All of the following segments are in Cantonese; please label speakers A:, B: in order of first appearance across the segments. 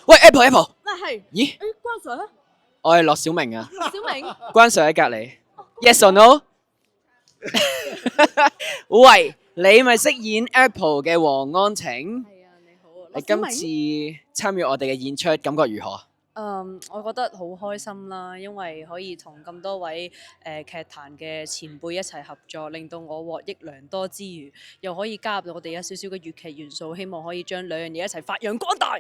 A: 喂 Apple，
B: 係。
A: 咦？
B: 關 Sir 咧？
A: 我係樂小明啊。
B: 小明。
A: 關 Sir 喺隔離。Yes or no？喂，你咪飾演 Apple 嘅黃安晴？
B: 係啊，你好啊。
A: 你今次參與我哋嘅演出，感覺如何？
B: 我覺得好開心啦，因為可以同咁多位劇壇嘅前輩一齊合作，令到我獲益良多之餘，又可以加入我哋有少少嘅粵劇元素，希望可以將兩樣嘢一齊發揚光大。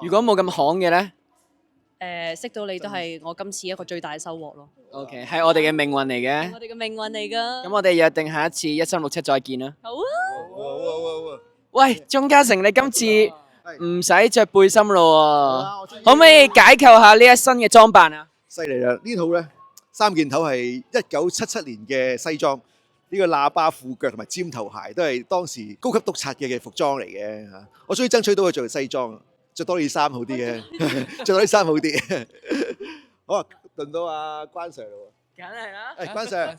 A: 如果冇咁行嘅呢？
B: 識到你都係我今次一個最大嘅收穫咯。
A: OK，係我哋嘅命運嚟嘅。
B: 我哋嘅命運嚟㗎。
A: 咁我哋約定下一次1367再見啦。
B: 好啊。
A: 喂，鐘嘉誠，你今次唔使着背心咯喎，可唔可以解構下呢一身嘅裝扮啊？
C: 犀利啦！呢套咧三件頭係1977年嘅西裝，呢個喇叭褲腳同埋尖頭鞋都係當時高級督察嘅服裝嚟嘅嚇。我終於爭取到佢着西裝，着多啲衫好啲嘅，着多啲衫好啲。好啊，輪到阿關 Sir 咯
A: 喎。梗係啦。
C: 關 Sir。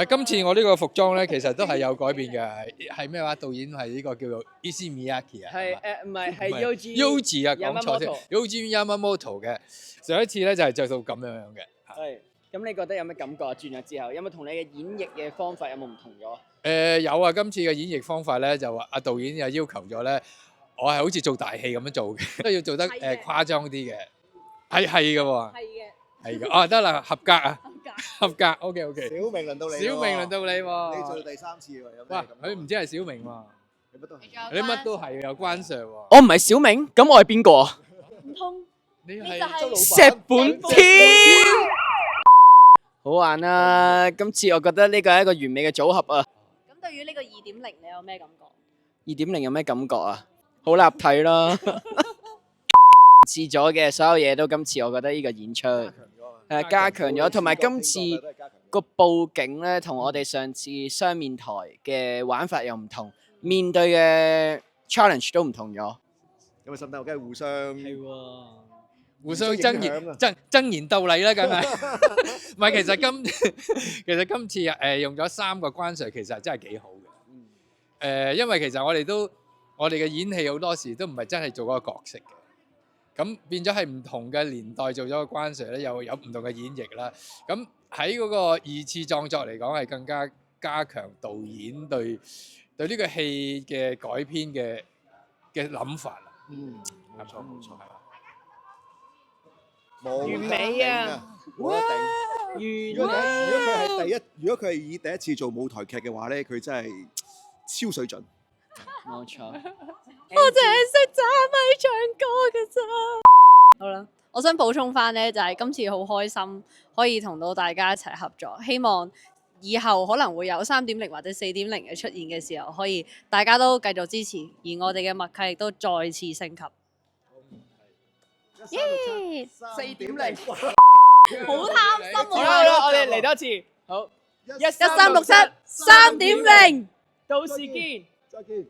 D: 今次我呢個服裝咧，其實都係有改變嘅，係咩話？導演係呢個叫做 Issey Miyake 啊，
A: 係唔係係
D: Yohji 啊，講錯先 ，Yohji Yamamoto 嘅。上一次咧就係着到咁樣嘅。
A: 係，咁你覺得有咩感覺啊？轉咗之後，有冇同你嘅演繹嘅方法有冇唔同咗？
D: 有啊，今次嘅演繹方法咧就話阿導演又要求咗咧，我係好似做大戲咁樣做嘅，都要做得誇張啲嘅，係嘅喎。係嘅。係嘅，哦得啦，合格啊！合格 ，OK。
C: 小明輪到你。
D: 小明輪到你喎。
C: 你做到第3次喎，有咩？
D: 哇！佢唔知係小明喎，
C: 你乜都係。
D: 你乜都係有關 Sir 喎。
A: 我唔係小明，咁我係邊個啊？
B: 唔通
D: 你係
A: 石本天。好玩啊！今次我覺得呢個係一個完美嘅組合啊。
B: 咁對於呢個2.0，你有咩感覺
A: ？2.0有咩感覺啊？好立體啦。試咗嘅所有嘢都今次我覺得呢個演出係加強咗，同埋今次個佈景咧同我哋上次雙面台嘅玩法又唔同，面對嘅 challenge 都唔同咗。
C: 咁啊，心態梗係互相
D: 互相爭言鬥麗啦，梗係。唔係，其實今次用咗3個關 Sir，其實真係幾好嘅。因為其實我哋嘅演戲好多時都唔係真係做嗰個角色嘅。咁變咗係唔同嘅年代做咗個關 Sir 咧，又有唔同嘅演繹啦。咁喺嗰個二次創作嚟講，係更加加強導演對呢個戲嘅改編嘅諗法啦。
C: 冇錯。
A: 完美啊！
C: 冇得頂。如果佢係以第一次做舞台劇嘅話咧，佢真係超水準。
A: 冇錯。
B: 我淨係識揸咪唱歌嘅咋。好啦，我想補充翻咧，就係今次好開心可以同到大家一齊合作，希望以後可能會有3.0或者4.0嘅出現嘅時候，可以大家都繼續支持，而我哋嘅默契亦都再次升級。耶
A: ！4.0，
B: 好貪心喎！
A: 好啦，我哋嚟多次，好，
B: 1367 3.0，
A: 到時見。
C: 再見。